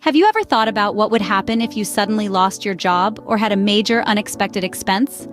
Have you ever thought about what would happen if you suddenly lost your job or had a major unexpected expense?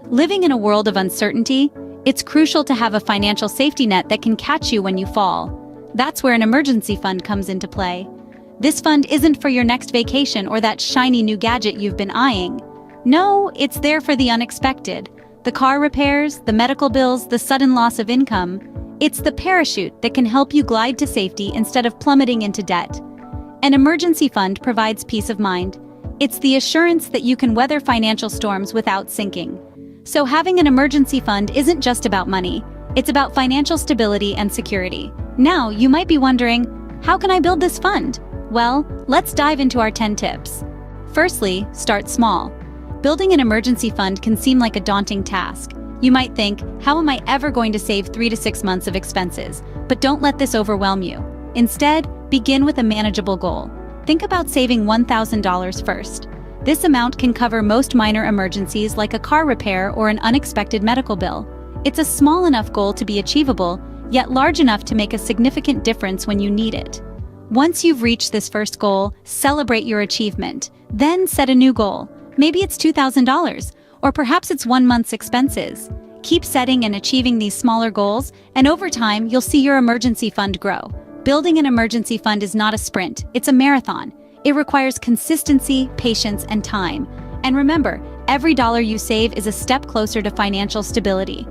Living in a world of uncertainty, it's crucial to have a financial safety net that can catch you when you fall. That's where an emergency fund comes into play. This fund isn't for your next vacation or that shiny new gadget you've been eyeing. No, it's there for the unexpected. The car repairs, the medical bills, the sudden loss of income. It's the parachute that can help you glide to safety instead of plummeting into debt. An emergency fund provides peace of mind. It's the assurance that you can weather financial storms without sinking. So having an emergency fund isn't just about money, it's about financial stability and security. Now, you might be wondering, how can I build this fund? Well, let's dive into our 10 tips. Firstly, start small. Building an emergency fund can seem like a daunting task. You might think, how am I ever going to save 3 to 6 months of expenses? But don't let this overwhelm you. Instead, begin with a manageable goal. Think about saving $1,000 first. This amount can cover most minor emergencies like a car repair or an unexpected medical bill. It's a small enough goal to be achievable, yet large enough to make a significant difference when you need it. Once you've reached this first goal, celebrate your achievement. Then set a new goal. Maybe it's $2,000, or perhaps it's 1 month's expenses. Keep setting and achieving these smaller goals, and over time, you'll see your emergency fund grow. Building an emergency fund is not a sprint, it's a marathon. It requires consistency, patience, and time. And remember, every dollar you save is a step closer to financial stability.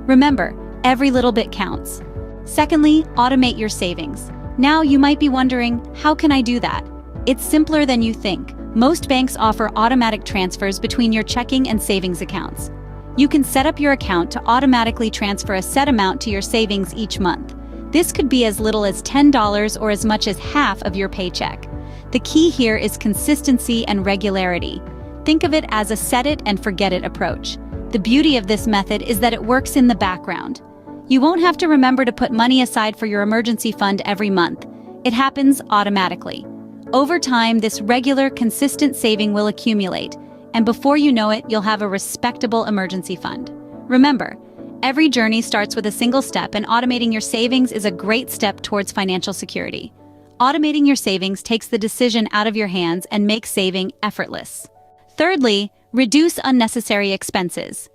Remember, every little bit counts. Secondly, automate your savings. Now you might be wondering, how can I do that? It's simpler than you think. Most banks offer automatic transfers between your checking and savings accounts. You can set up your account to automatically transfer a set amount to your savings each month. This could be as little as $10 or as much as half of your paycheck. The key here is consistency and regularity. Think of it as a set it and forget it approach. The beauty of this method is that it works in the background. You won't have to remember to put money aside for your emergency fund every month. It happens automatically. Over time, this regular, consistent saving will accumulate, and before you know it, you'll have a respectable emergency fund. Remember, every journey starts with a single step, and automating your savings is a great step towards financial security. Automating your savings takes the decision out of your hands and makes saving effortless. Thirdly, reduce unnecessary expenses.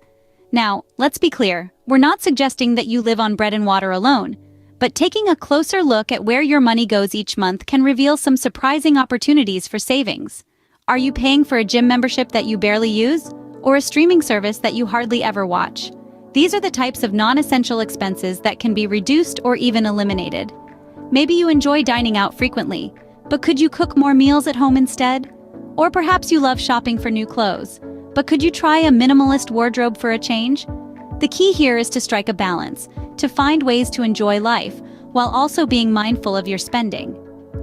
Now, let's be clear, we're not suggesting that you live on bread and water alone, but taking a closer look at where your money goes each month can reveal some surprising opportunities for savings. Are you paying for a gym membership that you barely use, or a streaming service that you hardly ever watch? These are the types of non-essential expenses that can be reduced or even eliminated. Maybe you enjoy dining out frequently, but could you cook more meals at home instead? Or perhaps you love shopping for new clothes, but could you try a minimalist wardrobe for a change? The key here is to strike a balance, to find ways to enjoy life, while also being mindful of your spending.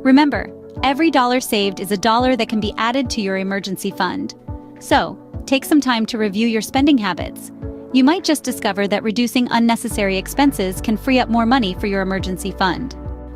Remember, every dollar saved is a dollar that can be added to your emergency fund. So, take some time to review your spending habits. You might just discover that reducing unnecessary expenses can free up more money for your emergency fund.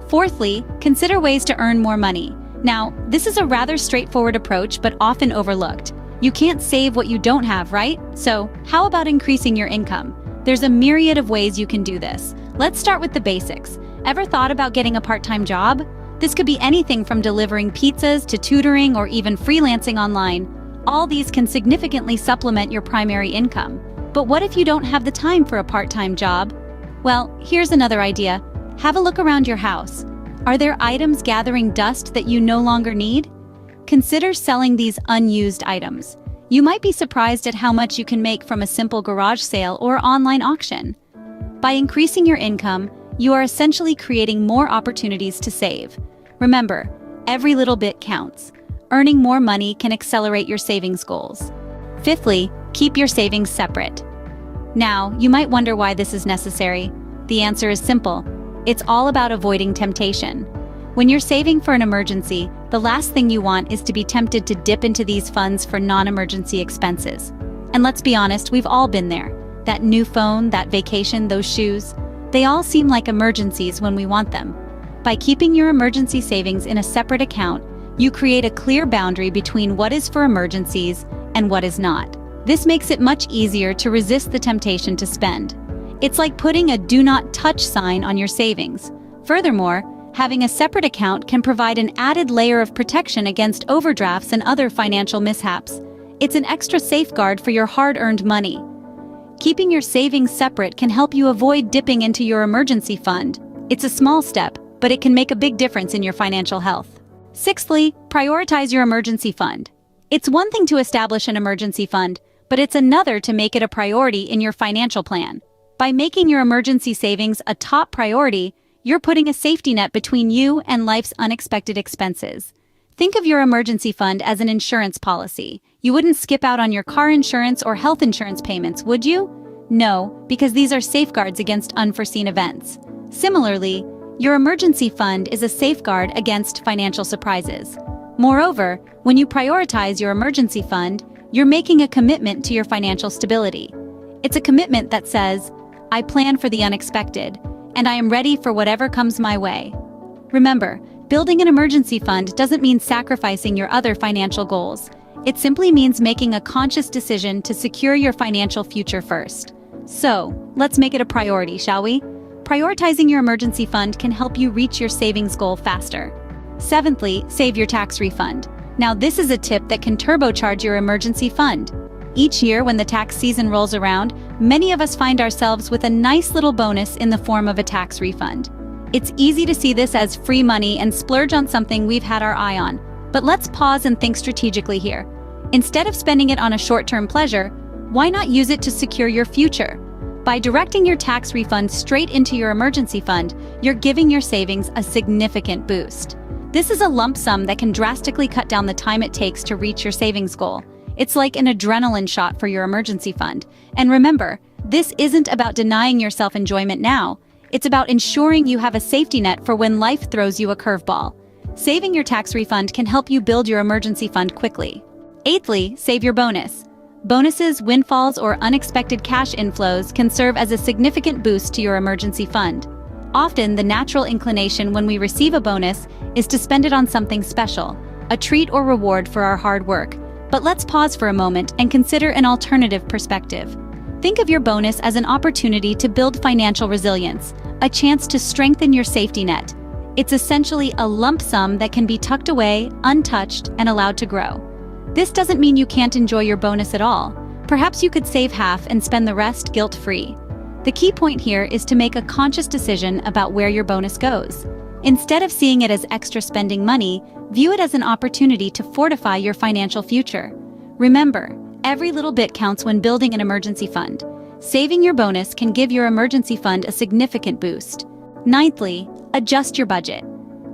Fourthly, consider ways to earn more money. Now, this is a rather straightforward approach, but often overlooked. You can't save what you don't have, right? So, how about increasing your income? There's a myriad of ways you can do this. Let's start with the basics. Ever thought about getting a part-time job? This could be anything from delivering pizzas to tutoring or even freelancing online. All these can significantly supplement your primary income. But what if you don't have the time for a part-time job? Well, here's another idea. Have a look around your house. Are there items gathering dust that you no longer need? Consider selling these unused items. You might be surprised at how much you can make from a simple garage sale or online auction. By increasing your income, you are essentially creating more opportunities to save. Remember, every little bit counts. Earning more money can accelerate your savings goals. Fifthly, keep your savings separate. Now, you might wonder why this is necessary. The answer is simple. It's all about avoiding temptation. When you're saving for an emergency, the last thing you want is to be tempted to dip into these funds for non-emergency expenses. And let's be honest, we've all been there. That new phone, that vacation, those shoes, they all seem like emergencies when we want them. By keeping your emergency savings in a separate account, you create a clear boundary between what is for emergencies and what is not. This makes it much easier to resist the temptation to spend. It's like putting a do not touch sign on your savings. Furthermore, having a separate account can provide an added layer of protection against overdrafts and other financial mishaps. It's an extra safeguard for your hard-earned money. Keeping your savings separate can help you avoid dipping into your emergency fund. It's a small step, but it can make a big difference in your financial health. Sixthly, prioritize your emergency fund. It's one thing to establish an emergency fund, but it's another to make it a priority in your financial plan. By making your emergency savings a top priority, you're putting a safety net between you and life's unexpected expenses. Think of your emergency fund as an insurance policy. You wouldn't skip out on your car insurance or health insurance payments, would you? No, because these are safeguards against unforeseen events. Similarly, your emergency fund is a safeguard against financial surprises. Moreover, when you prioritize your emergency fund, you're making a commitment to your financial stability. It's a commitment that says, I plan for the unexpected, and I am ready for whatever comes my way. Remember, building an emergency fund doesn't mean sacrificing your other financial goals. It simply means making a conscious decision to secure your financial future first. So, let's make it a priority, shall we? Prioritizing your emergency fund can help you reach your savings goal faster. Seventhly, save your tax refund. Now this is a tip that can turbocharge your emergency fund. Each year when the tax season rolls around, many of us find ourselves with a nice little bonus in the form of a tax refund. It's easy to see this as free money and splurge on something we've had our eye on. But let's pause and think strategically here. Instead of spending it on a short-term pleasure, why not use it to secure your future? By directing your tax refund straight into your emergency fund, you're giving your savings a significant boost. This is a lump sum that can drastically cut down the time it takes to reach your savings goal. It's like an adrenaline shot for your emergency fund. And remember, this isn't about denying yourself enjoyment now. It's about ensuring you have a safety net for when life throws you a curveball. Saving your tax refund can help you build your emergency fund quickly. Eighthly, save your bonus. Bonuses, windfalls, or unexpected cash inflows can serve as a significant boost to your emergency fund. Often, the natural inclination when we receive a bonus is to spend it on something special, a treat or reward for our hard work. But let's pause for a moment and consider an alternative perspective. Think of your bonus as an opportunity to build financial resilience, a chance to strengthen your safety net. It's essentially a lump sum that can be tucked away, untouched, and allowed to grow. This doesn't mean you can't enjoy your bonus at all. Perhaps you could save half and spend the rest guilt-free. The key point here is to make a conscious decision about where your bonus goes. Instead of seeing it as extra spending money, view it as an opportunity to fortify your financial future. Remember, every little bit counts when building an emergency fund. Saving your bonus can give your emergency fund a significant boost. Ninthly, adjust your budget.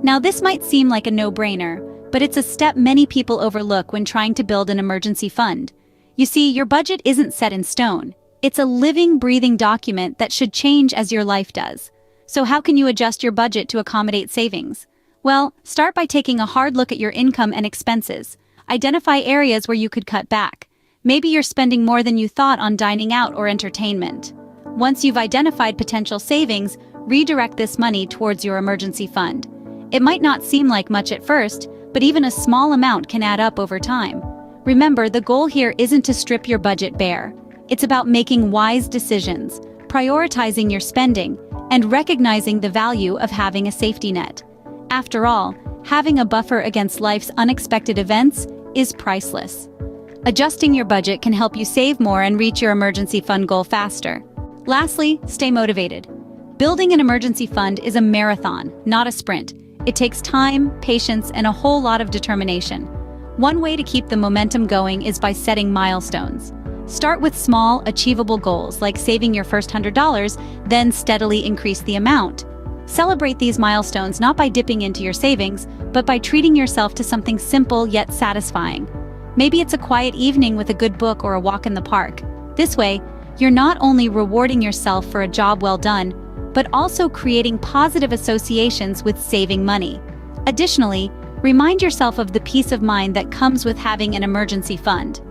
Now this might seem like a no-brainer, but it's a step many people overlook when trying to build an emergency fund. You see, your budget isn't set in stone. It's a living, breathing document that should change as your life does. So how can you adjust your budget to accommodate savings? Well, start by taking a hard look at your income and expenses. Identify areas where you could cut back. Maybe you're spending more than you thought on dining out or entertainment. Once you've identified potential savings, redirect this money towards your emergency fund. It might not seem like much at first, but even a small amount can add up over time. Remember, the goal here isn't to strip your budget bare. It's about making wise decisions, prioritizing your spending, and recognizing the value of having a safety net. After all, having a buffer against life's unexpected events is priceless. Adjusting your budget can help you save more and reach your emergency fund goal faster. Lastly, stay motivated. Building an emergency fund is a marathon, not a sprint. It takes time, patience, and a whole lot of determination. One way to keep the momentum going is by setting milestones. Start with small, achievable goals like saving your first $100, then steadily increase the amount. Celebrate these milestones not by dipping into your savings, but by treating yourself to something simple yet satisfying. Maybe it's a quiet evening with a good book or a walk in the park. This way, you're not only rewarding yourself for a job well done, but also creating positive associations with saving money. Additionally, remind yourself of the peace of mind that comes with having an emergency fund.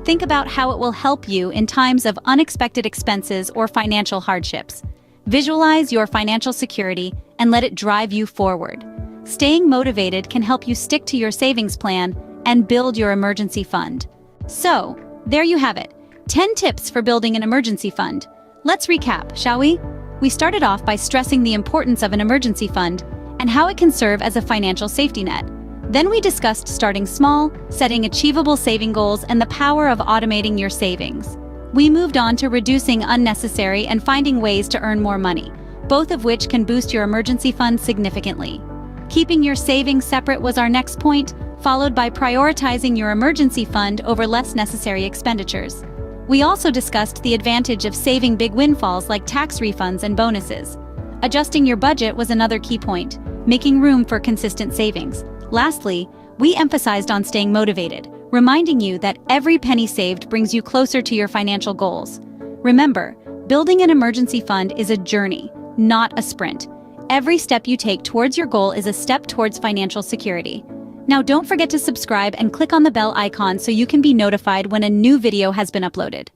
Think about how it will help you in times of unexpected expenses or financial hardships. Visualize your financial security and let it drive you forward. Staying motivated can help you stick to your savings plan and build your emergency fund. So, there you have it. 10 tips for building an emergency fund. Let's recap, shall we? We started off by stressing the importance of an emergency fund, and how it can serve as a financial safety net. Then we discussed starting small, setting achievable saving goals, and the power of automating your savings. We moved on to reducing unnecessary and finding ways to earn more money, both of which can boost your emergency fund significantly. Keeping your savings separate was our next point, followed by prioritizing your emergency fund over less necessary expenditures. We also discussed the advantage of saving big windfalls like tax refunds and bonuses. Adjusting your budget was another key point, making room for consistent savings. Lastly, we emphasized on staying motivated, reminding you that every penny saved brings you closer to your financial goals. Remember, building an emergency fund is a journey, not a sprint. Every step you take towards your goal is a step towards financial security. Now don't forget to subscribe and click on the bell icon so you can be notified when a new video has been uploaded.